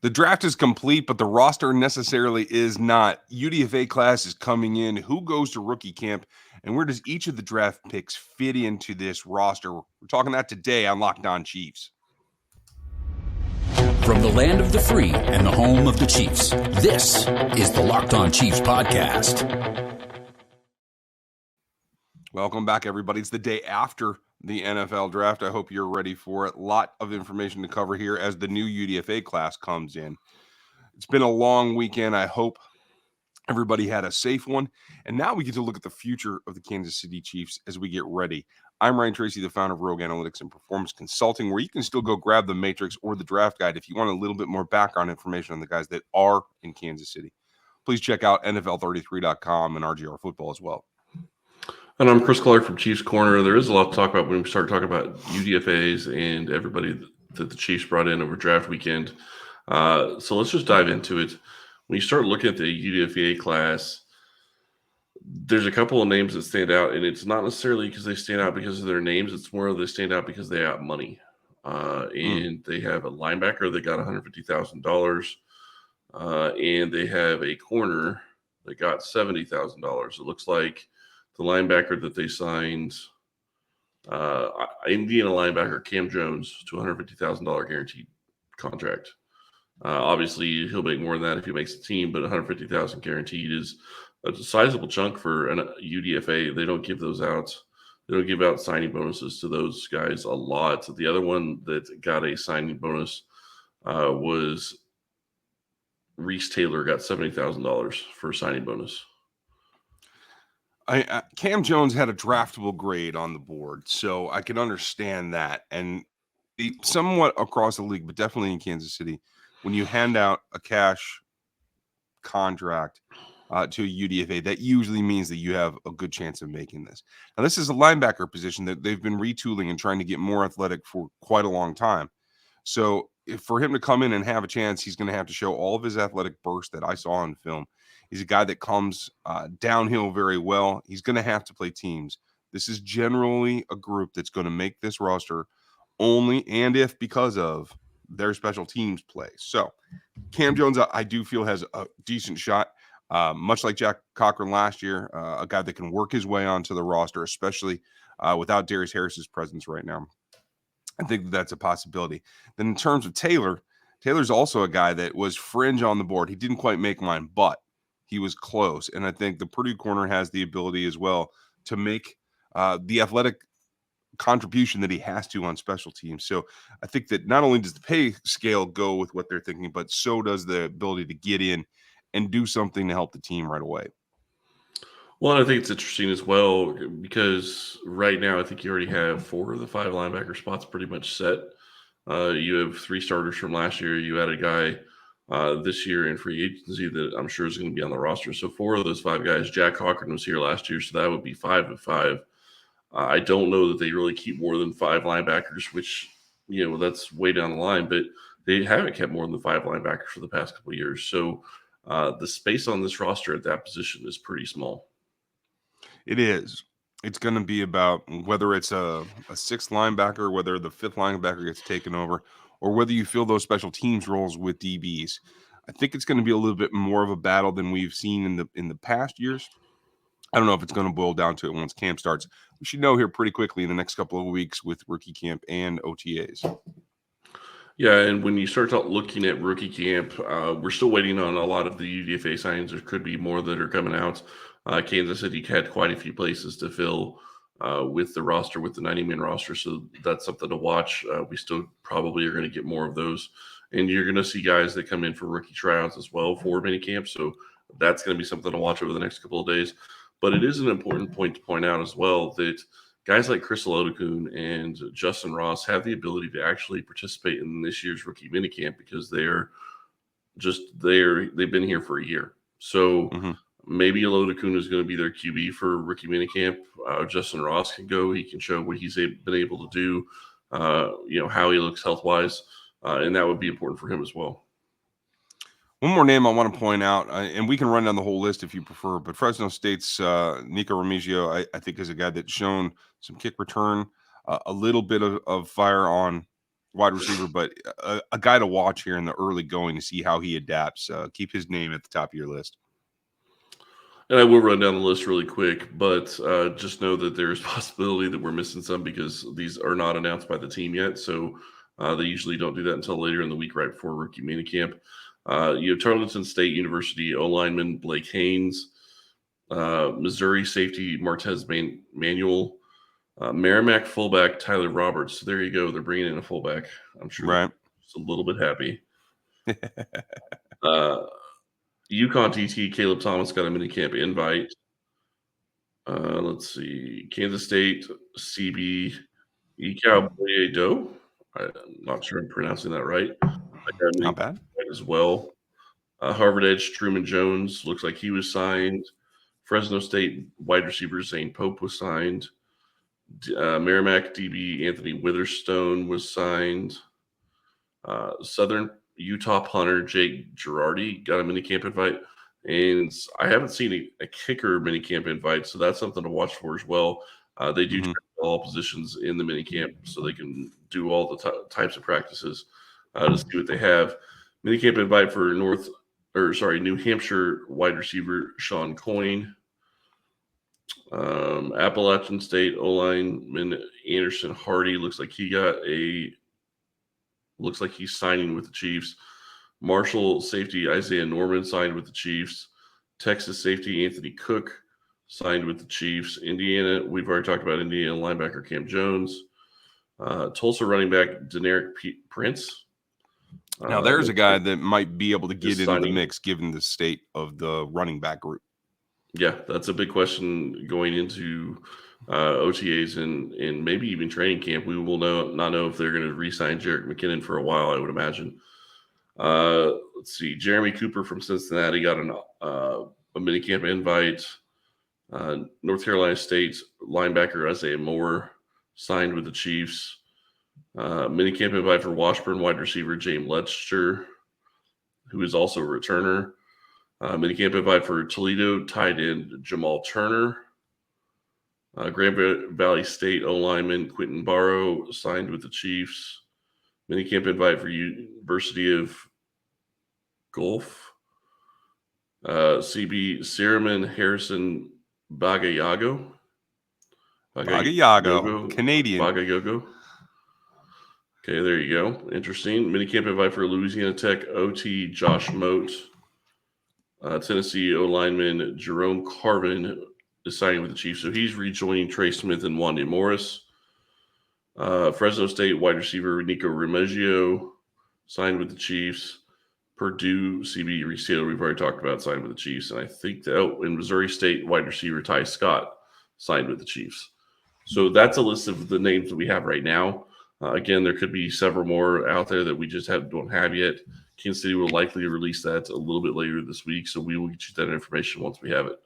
The draft is complete, but the roster necessarily is not. UDFA class is coming in. Who goes to rookie camp? And where does each of the draft picks fit into this roster? We're talking that today on Locked On Chiefs. From the land of the free and the home of the Chiefs, this is the Locked On Chiefs podcast. Welcome back, everybody. It's the day after the NFL draft. I hope you're ready for it. A lot of information to cover here as the new UDFA class comes in. It's been a long weekend. I hope everybody had a safe one. And now we get to look at the future of the Kansas City Chiefs as we get ready. I'm Ryan Tracy, the founder of Rogue Analytics and Performance Consulting, where you can still go grab the Matrix or the Draft Guide if you want a little bit more background information on the guys that are in Kansas City. Please check out NFL33.com and RGR Football as well. And I'm Chris Clark from Chiefs Corner. There is a lot to talk about when we start talking about UDFAs and everybody that the Chiefs brought in over draft weekend. So let's just dive into it. When you start looking at the UDFA class, there's a couple of names that stand out, and it's not necessarily because they stand out because of their names. It's more they stand out because they have money. And they have a linebacker that got $150,000, and they have a corner that got $70,000. It looks like the linebacker that they signed, Indiana linebacker Cam Jones, to $150,000 guaranteed contract. Obviously, he'll make more than that if he makes the team, but $150,000 guaranteed is a sizable chunk for a UDFA. They don't give those out. They don't give out signing bonuses to those guys a lot. The other one that got a signing bonus was Reese Taylor, got $70,000 for a signing bonus. Cam Jones had a draftable grade on the board, so I can understand that. And somewhat across the league, but definitely in Kansas City, when you hand out a cash contract to a UDFA, that usually means that you have a good chance of making this. Now, this is a linebacker position that they've been retooling and trying to get more athletic for quite a long time. So for him to come in and have a chance, he's going to have to show all of his athletic burst that I saw on film. He's a guy that comes downhill very well. He's going to have to play teams. This is generally a group that's going to make this roster only and if because of their special teams play. So Cam Jones, I do feel, has a decent shot, much like Jack Cochran last year, a guy that can work his way onto the roster, especially without Darius Harris's presence right now. I think that's a possibility. Then in terms of Taylor's also a guy that was fringe on the board. He didn't quite make mine, but he was close. And I think the Purdue corner has the ability as well to make the athletic contribution that he has to on special teams. So I think that not only does the pay scale go with what they're thinking, but so does the ability to get in and do something to help the team right away. Well, I think it's interesting as well because right now I think you already have 4 of the 5 linebacker spots pretty much set. You have 3 starters from last year. You had a guy this year in free agency that I'm sure is going to be on the roster. So 4 of those 5 guys, Jack Cochran was here last year, so that would be 5 of 5. I don't know that they really keep more than 5 linebackers, which, that's way down the line, but they haven't kept more than 5 linebackers for the past couple of years. So the space on this roster at that position is pretty small. It is. It's going to be about whether it's a 6th linebacker, whether the 5th linebacker gets taken over, or whether you fill those special teams roles with DBs. I think it's going to be a little bit more of a battle than we've seen in the past years. I don't know if it's going to boil down to it once camp starts. We should know here pretty quickly in the next couple of weeks with rookie camp and OTAs. Yeah, and when you start looking at rookie camp, we're still waiting on a lot of the UDFA signings. There could be more that are coming out. Kansas City had quite a few places to fill with the roster, with the 90-man roster, so that's something to watch. We still probably are going to get more of those. And you're going to see guys that come in for rookie tryouts as well for minicamp, so that's going to be something to watch over the next couple of days. But it is an important point to point out as well that guys like Chris Olodokun and Justin Ross have the ability to actually participate in this year's rookie minicamp because they've been here for a year. So maybe Olodokun is going to be their QB for rookie minicamp. Justin Ross can go. He can show what he's been able to do, how he looks health-wise, and that would be important for him as well. One more name I want to point out, and we can run down the whole list if you prefer, but Fresno State's Nico Remigio, I think, is a guy that's shown some kick return, a little bit of fire on wide receiver, but a guy to watch here in the early going to see how he adapts. Keep his name at the top of your list. And I will run down the list really quick, but just know that there is possibility that we're missing some because these are not announced by the team yet. So they usually don't do that until later in the week, right before rookie minicamp. You have Tarleton State University O-lineman Blake Haynes, Missouri safety Martez Manuel, Merrimack fullback Tyler Roberts. So there you go. They're bringing in a fullback. I'm sure Right. just a little bit happy. UConn TT Caleb Thomas got a minicamp invite. Let's see. Kansas State CB Ecowboy Doe. I'm not sure I'm pronouncing that right. I got a Not bad. as well. Harvard Edge Truman Jones looks like he was signed. Fresno State wide receiver Zane Pope was signed. Merrimack DB Anthony Witherstone was signed. Southern Utah punter Jake Girardi got a minicamp invite. And I haven't seen a kicker minicamp invite, so that's something to watch for as well. They do check all positions in the minicamp so they can do all the types of practices to see what they have. Minicamp invite for New Hampshire wide receiver Sean Coyne. Appalachian State O-lineman Anderson Hardy looks like he's signing with the Chiefs. Marshall safety Isaiah Norman signed with the Chiefs. Texas safety Anthony Cook signed with the Chiefs. Indiana, we've already talked about Indiana linebacker Cam Jones. Tulsa running back Deneric Prince. Now, there's a guy that might be able to get into the signing. mix given the state of the running back group. Yeah, that's a big question going into OTAs and maybe even training camp. We will not know if they're going to re-sign Jerick McKinnon for a while, I would imagine. Let's see. Jeremy Cooper from Cincinnati got a minicamp invite. North Carolina State linebacker Isaiah Moore signed with the Chiefs. Minicamp invite for Washburn wide receiver James Letcher, who is also a returner. Minicamp invite for Toledo tight end Jamal Turner. Grand Valley State O-lineman Quentin Barrow signed with the Chiefs. Minicamp invite for University of Gulf. CB Siraman Harrison Bagayago. Canadian. Bagayogo. Okay, there you go. Interesting. Minicamp invite for Louisiana Tech OT Josh Moat. Tennessee O-lineman Jerome Carvin is signing with the Chiefs. So he's rejoining Trey Smith and Wanda Morris. Fresno State wide receiver Nico Remigio signed with the Chiefs. Purdue CB Reese Taylor, we've already talked about, signed with the Chiefs. And I think in Missouri State wide receiver Ty Scott signed with the Chiefs. So that's a list of the names that we have right now. Again, there could be several more out there that we just don't have yet. Kansas City will likely release that a little bit later this week, so we will get you that information once we have it.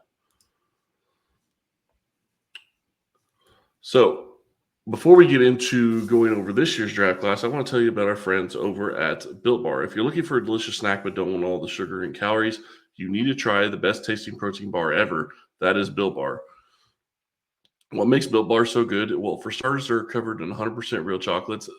So before we get into going over this year's draft class, I want to tell you about our friends over at Built Bar. If you're looking for a delicious snack but don't want all the sugar and calories, you need to try the best tasting protein bar ever. That is Built Bar. What makes Built Bar so good? Well, for starters, they're covered in 100% real chocolates.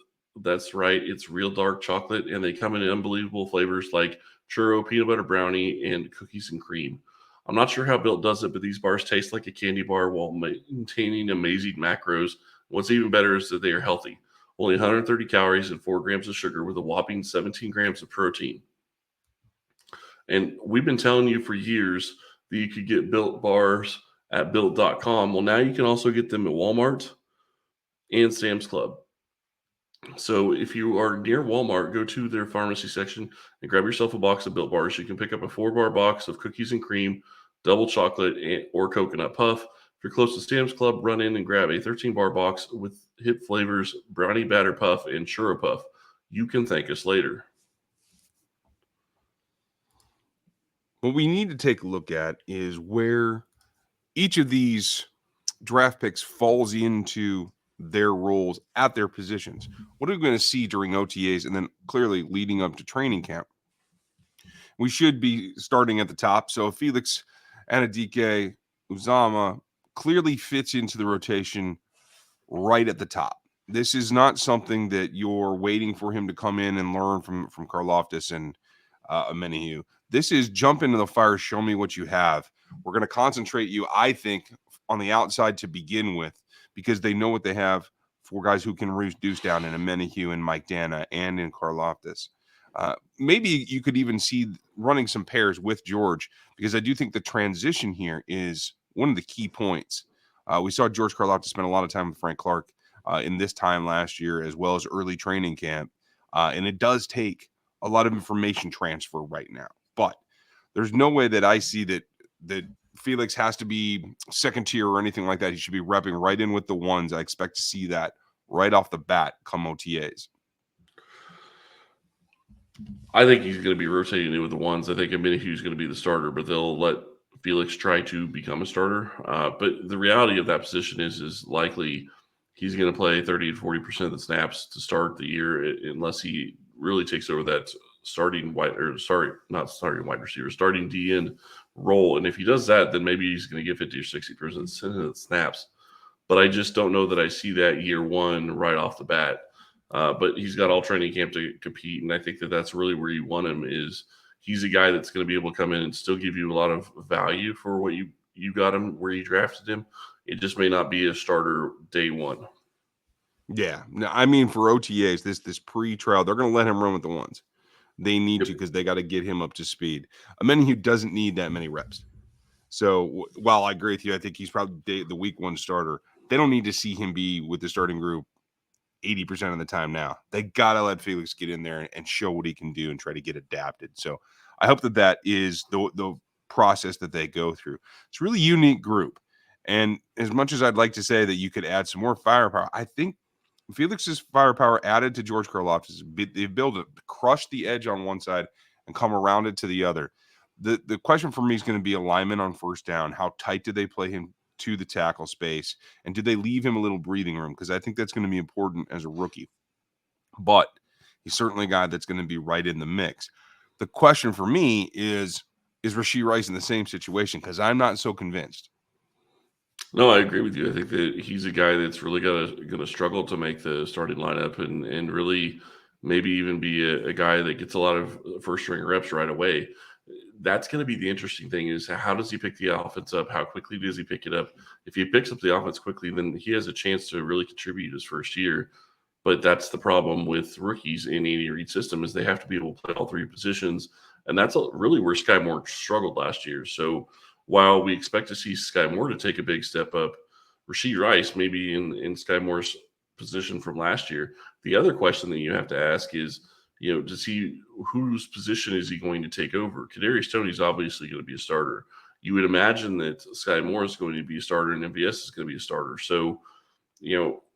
That's right. It's real dark chocolate, and they come in unbelievable flavors like churro, peanut butter brownie, and cookies and cream. I'm not sure how Built does it, but these bars taste like a candy bar while maintaining amazing macros. What's even better is that they are healthy. Only 130 calories and 4 grams of sugar with a whopping 17 grams of protein. And we've been telling you for years that you could get Built bars at Built.com. Well, now you can also get them at Walmart and Sam's Club. So if you are near Walmart, go to their pharmacy section and grab yourself a box of Built bars. You can pick up a 4-bar box of cookies and cream, double chocolate, or coconut puff. If you're close to Sam's Club, run in and grab a 13-bar box with hit flavors, brownie batter puff, and churro puff. You can thank us later. What we need to take a look at is where each of these draft picks falls into their roles at their positions. What are we going to see during OTAs and then clearly leading up to training camp? We should be starting at the top. So Felix Anadike Uzama clearly fits into the rotation right at the top. This is not something that you're waiting for him to come in and learn from Karlaftis and Menahue. This is jump into the fire, show me what you have. We're going to concentrate you, I think, on the outside to begin with, because they know what they have for guys who can reduce down in a Menahue and Mike Dana and in Karlaftis. Maybe you could even see running some pairs with George, because I do think the transition here is one of the key points. We saw George Karlaftis spend a lot of time with Frank Clark in this time last year, as well as early training camp. And it does take a lot of information transfer right now. But there's no way that I see that Felix has to be second tier or anything like that. He should be repping right in with the ones. I expect to see that right off the bat come OTAs. I think he's going to be rotating in with the ones. I think Amenahue's going to be the starter, but they'll let Felix try to become a starter. But the reality of that position is likely he's going to play 30 to 40% of the snaps to start the year, unless he really takes over that starting starting D end role. And if he does that, then maybe he's going to get 50 or 60% of the snaps. But I just don't know that I see that year one right off the bat. But he's got all training camp to compete, and I think that that's really where you want him. Is he's a guy that's going to be able to come in and still give you a lot of value for what you got him where you drafted him. It just may not be a starter day one. Yeah, no, I mean for OTAs, this pre-trial, they're going to let him run with the ones. They need to, because they got to get him up to speed. A man who doesn't need that many reps. So while I agree with you, I think he's probably the week one starter. They don't need to see him be with the starting group 80% of the time now. They got to let Felix get in there and show what he can do and try to get adapted. So I hope that is the process that they go through. It's a really unique group. And as much as I'd like to say that you could add some more firepower, I think Felix's firepower added to George Karlaftis, the ability to crush the edge on one side and come around it to the other. The question for me is going to be alignment on first down. How tight do they play him to the tackle space? And do they leave him a little breathing room? Because I think that's going to be important as a rookie. But he's certainly a guy that's going to be right in the mix. The question for me is Rashee Rice in the same situation? Because I'm not so convinced. No, I agree with you. I think that he's a guy that's really going to struggle to make the starting lineup and really maybe even be a guy that gets a lot of first string reps right away. That's going to be the interesting thing, is how does he pick the offense up? How quickly does he pick it up? If he picks up the offense quickly, then he has a chance to really contribute his first year. But that's the problem with rookies in Andy Reid's system, is they have to be able to play all three positions. And that's really where Sky Moore struggled last year. So while we expect to see Sky Moore to take a big step up, Rashee Rice maybe in Sky Moore's position from last year. The other question that you have to ask is, does he, whose position is he going to take over? Kadarius Toney is obviously going to be a starter. You would imagine that Sky Moore is going to be a starter and MVS is going to be a starter. So,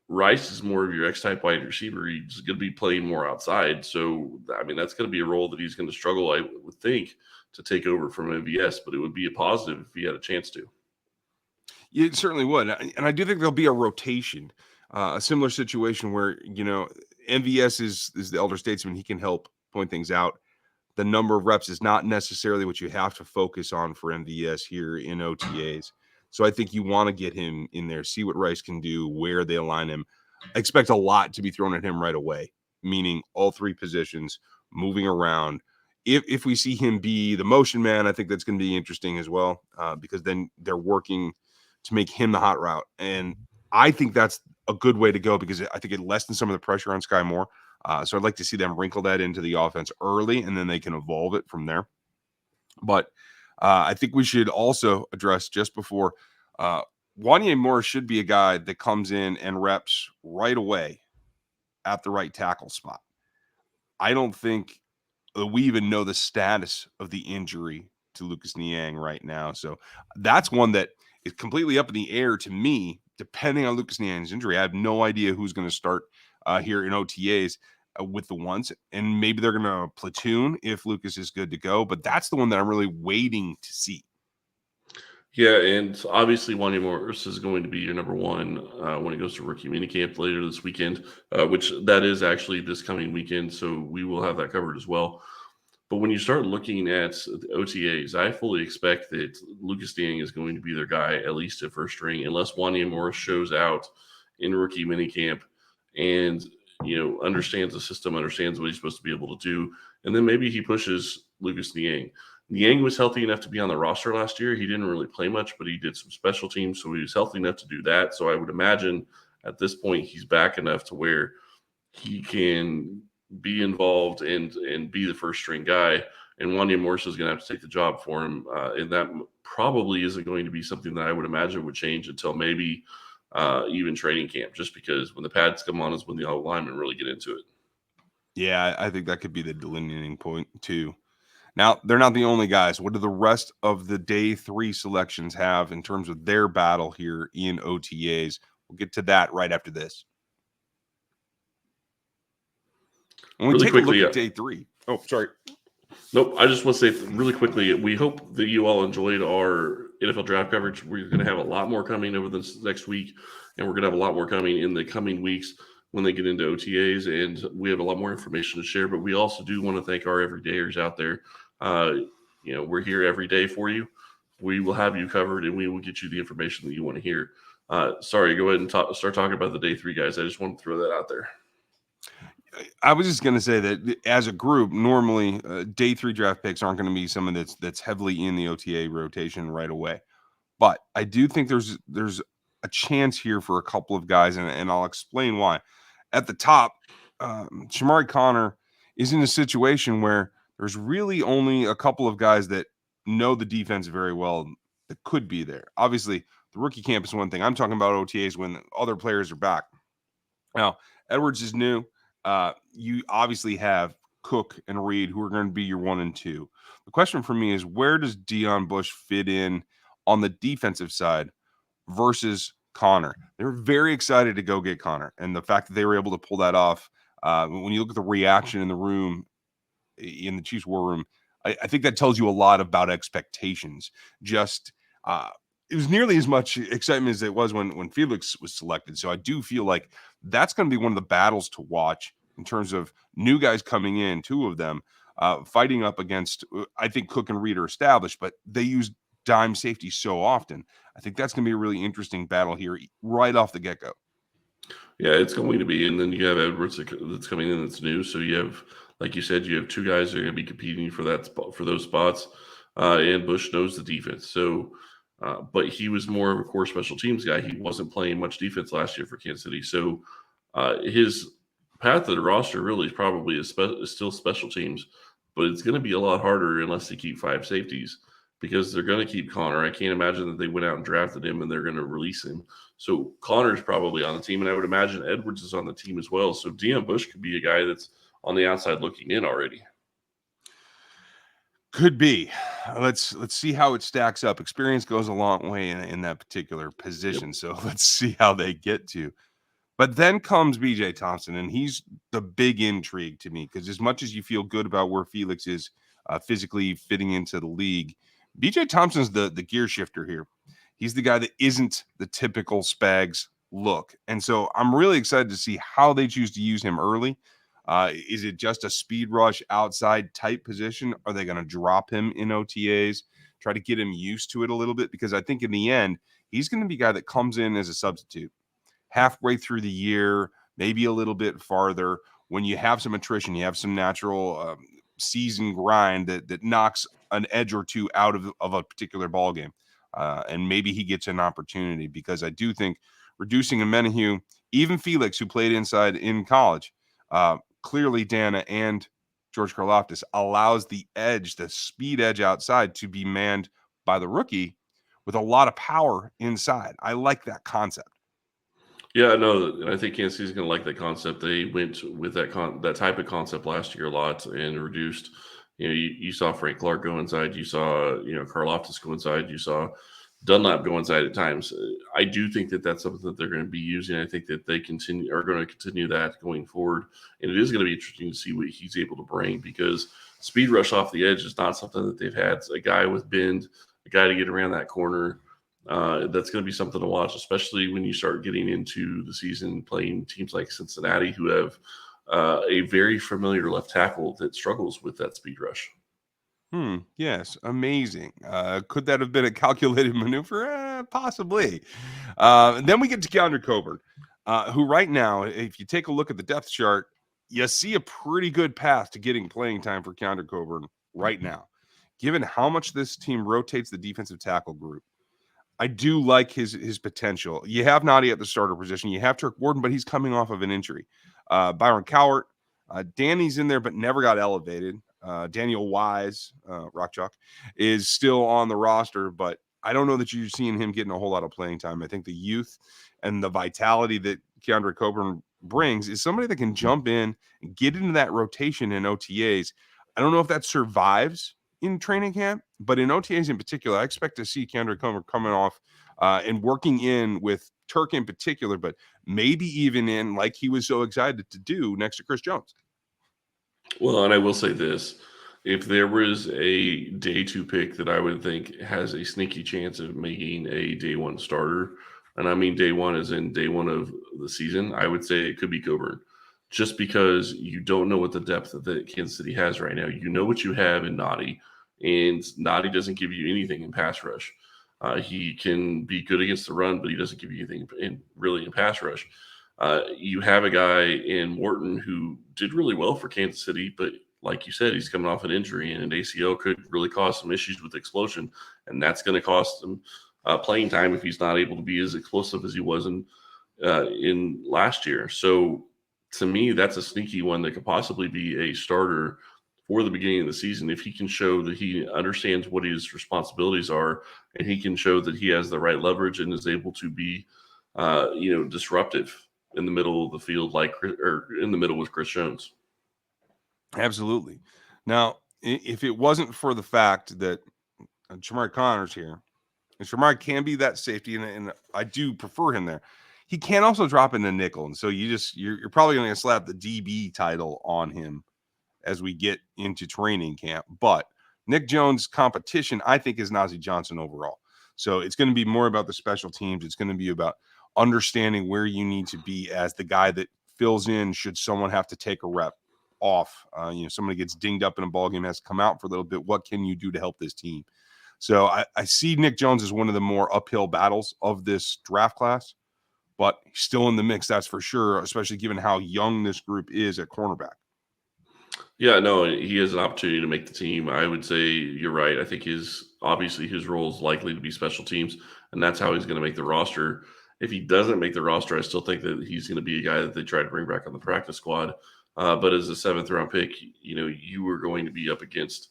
Rice is more of your X-type wide receiver. He's going to be playing more outside. So, I mean, that's going to be a role that he's going to struggle, I would think, to take over from MVS, but it would be a positive if he had a chance to. Yeah, it certainly would. And I do think there'll be a rotation, a similar situation where, MVS is the elder statesman. He can help point things out. The number of reps is not necessarily what you have to focus on for MVS here in OTAs. So I think you want to get him in there, see what Rice can do, where they align him. I expect a lot to be thrown at him right away, meaning all three positions, moving around. If we see him be the motion man, I think that's going to be interesting as well, because then they're working to make him the hot route. And I think that's a good way to go, because I think it lessens some of the pressure on Sky Moore. So I'd like to see them wrinkle that into the offense early, and then they can evolve it from there. But I think we should also address just before, Wanye Morris should be a guy that comes in and reps right away at the right tackle spot. I don't think we even know the status of the injury to Lucas Niang right now. So that's one that is completely up in the air to me, depending on Lucas Niang's injury. I have no idea who's going to start here in OTAs with the ones, and maybe they're going to platoon if Lucas is good to go. But that's the one that I'm really waiting to see. Yeah, and obviously Wanya Morris is going to be your number one when it goes to rookie minicamp later this weekend, which that is actually this coming weekend. So we will have that covered as well. But when you start looking at the OTAs, I fully expect that Lucas Niang is going to be their guy, at least at first string, unless Wanya Morris shows out in rookie minicamp and understands the system, understands what he's supposed to be able to do, and then maybe he pushes Lucas Niang. Niang was healthy enough to be on the roster last year. He didn't really play much, but he did some special teams, so he was healthy enough to do that. So I would imagine at this point he's back enough to where he can be involved and be the first string guy. And Wanya Morris is going to have to take the job for him, and that probably isn't going to be something that I would imagine would change until maybe even training camp, just because when the pads come on is when the linemen really get into it. Yeah, I think that could be the delineating point too. Now, they're not the only guys. What do the rest of the day 3 selections have in terms of their battle here in OTAs? We'll get to that right after this. When we Really take quickly, a look at day 3. Oh, sorry. Nope. I just want to say really quickly, we hope that you all enjoyed our NFL draft coverage. We're going to have a lot more coming over this next week, and we're going to have a lot more coming in the coming weeks when they get into OTAs, and we have a lot more information to share. But we also do want to thank our everydayers out there. We're here every day for you. We will have you covered, and we will get you the information that you want to hear. Sorry, go ahead and start talking about the day 3 guys. I just want to throw that out there. I was just going to say that as a group, normally day 3 draft picks aren't going to be someone that's heavily in the OTA rotation right away. But I do think there's a chance here for a couple of guys, and I'll explain why. At the top, Shamari Connor is in a situation where there's really only a couple of guys that know the defense very well that could be there. Obviously, the rookie camp is one thing. I'm talking about OTAs when other players are back. Now, Edwards is new. You obviously have Cook and Reed, who are going to be your 1 and 2. The question for me is, where does Deon Bush fit in on the defensive side versus Connor? They were very excited to go get Connor, and the fact that they were able to pull that off, when you look at the reaction in the room, in the Chiefs war room, I think that tells you a lot about expectations. Just it was nearly as much excitement as it was when Felix was selected. So I do feel like that's going to be one of the battles to watch in terms of new guys coming in, 2 of them fighting up against. I think Cook and Reed are established, but they use dime safety so often. I think that's going to be a really interesting battle here right off the get-go. Yeah, it's going to be. And then you have Edwards that's coming in that's new. So you have, like you said, you have 2 guys that are going to be competing for that spot, for those spots. And Bush knows the defense. So, but he was more of a core special teams guy. He wasn't playing much defense last year for Kansas City. So his path to the roster really is probably is still special teams, but it's going to be a lot harder unless they keep 5 safeties, because they're going to keep Connor. I can't imagine that they went out and drafted him and they're going to release him. So Connor's probably on the team, and I would imagine Edwards is on the team as well. So Deon Bush could be a guy that's on the outside looking in already. Could be. Let's see how it stacks up. Experience goes a long way in that particular position. Yep. So let's see how they get to. But then comes BJ Thompson, and he's the big intrigue to me, because as much as you feel good about where Felix is physically fitting into the league, BJ Thompson's the gear shifter here. He's the guy that isn't the typical Spags look. And so I'm really excited to see how they choose to use him early. Is it just a speed rush outside type position? Are they going to drop him in OTAs, try to get him used to it a little bit? Because I think in the end, he's going to be a guy that comes in as a substitute halfway through the year, maybe a little bit farther. When you have some attrition, you have some natural season grind that knocks an edge or 2 out of a particular ball game. And maybe he gets an opportunity, because I do think reducing Amenahue, even Felix, who played inside in college, clearly Dana and George Karlaftis, allows the edge, the speed edge outside, to be manned by the rookie with a lot of power inside. I like that concept. Yeah, no, I think Kansas City's going to like that concept. They went with that type of concept last year a lot and reduced. You saw Frank Clark go inside. You saw, Karlaftis go inside. You saw Dunlap go inside at times. I do think that that's something that they're going to be using. I think that they are going to continue that going forward. And it is going to be interesting to see what he's able to bring, because speed rush off the edge is not something that they've had. A guy with bend, a guy to get around that corner. That's going to be something to watch, especially when you start getting into the season playing teams like Cincinnati, who have a very familiar left tackle that struggles with that speed rush. Yes, amazing. Could that have been a calculated maneuver? Possibly. Then we get to Keandre Coburn. who right now, if you take a look at the depth chart, you see a pretty good path to getting playing time for Keandre Coburn right now. Given how much this team rotates the defensive tackle group, I do like his potential. You have Nadi at the starter position. You have Turk Warden, but he's coming off of an injury. Byron Cowart, Danny's in there, but never got elevated. Daniel Wise, Rock Chalk, is still on the roster, but I don't know that you're seeing him getting a whole lot of playing time. I think the youth and the vitality that Keandre Coburn brings is somebody that can jump in and get into that rotation in OTAs. I don't know if that survives in training camp, but in OTAs in particular, I expect to see Keandre Coburn coming off and working in with Turk in particular, but maybe even in like he was so excited to do next to Chris Jones. Well, and I will say this. If there was a day two pick that I would think has a sneaky chance of making a day one starter, and I mean day one as in day one of the season, I would say it could be Coburn. Just because you don't know what the depth that Kansas City has right now. You know what you have in Nadi, and Nadi doesn't give you anything in pass rush. He can be good against the run, but he doesn't give you anything in pass rush. You have a guy in Morton who did really well for Kansas City, but like you said, he's coming off an injury, and an ACL could really cause some issues with explosion, and that's going to cost him playing time if he's not able to be as explosive as he was in last year. So to me, that's a sneaky one that could possibly be a starter for the beginning of the season if he can show that he understands what his responsibilities are, and he can show that he has the right leverage and is able to be, disruptive in the middle of the field, or in the middle with Chris Jones. Absolutely. Now, if it wasn't for the fact that Shamari Connor's here, and Shamari can be that safety, and I do prefer him there. He can also drop in the nickel, and so you're probably going to slap the DB title on him as we get into training camp. But Nick Jones' competition, I think, is Nazeeh Johnson overall. So it's going to be more about the special teams. It's going to be about understanding where you need to be as the guy that fills in should someone have to take a rep off. Somebody gets dinged up in a ball game, has to come out for a little bit. What can you do to help this team? So I see Nick Jones as one of the more uphill battles of this draft class, but he's still in the mix, that's for sure, especially given how young this group is at cornerback. Yeah, no, he has an opportunity to make the team. I would say you're right. I think his role is likely to be special teams, and that's how he's going to make the roster. If he doesn't make the roster, I still think that he's going to be a guy that they try to bring back on the practice squad. But as a 7th round pick, you are going to be up against,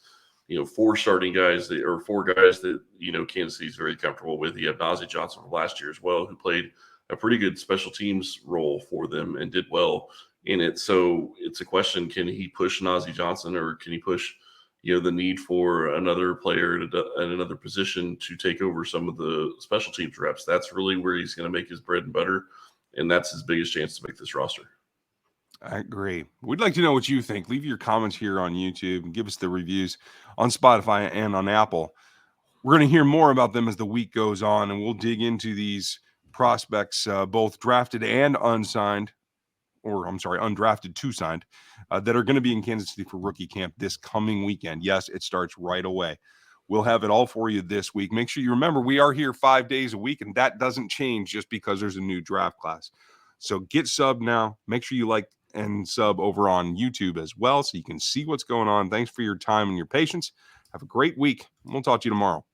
4 starting guys or 4 guys that, Kansas City's very comfortable with. You have Nazeeh Johnson from last year as well, who played a pretty good special teams role for them and did well in it. So it's a question, can he push Nazeeh Johnson, or can he push, the need for another player at another position to take over some of the special teams reps? That's really where he's going to make his bread and butter, and that's his biggest chance to make this roster. I agree. We'd like to know what you think. Leave your comments here on YouTube and give us the reviews on Spotify and on Apple. We're going to hear more about them as the week goes on, and we'll dig into these prospects, both drafted and unsigned, undrafted to signed, that are going to be in Kansas City for rookie camp this coming weekend. Yes, it starts right away. We'll have it all for you this week. Make sure you remember we are here 5 days a week, and that doesn't change just because there's a new draft class. So get sub now. Make sure you like and sub over on YouTube as well so you can see what's going on. Thanks for your time and your patience. Have a great week. We'll talk to you tomorrow.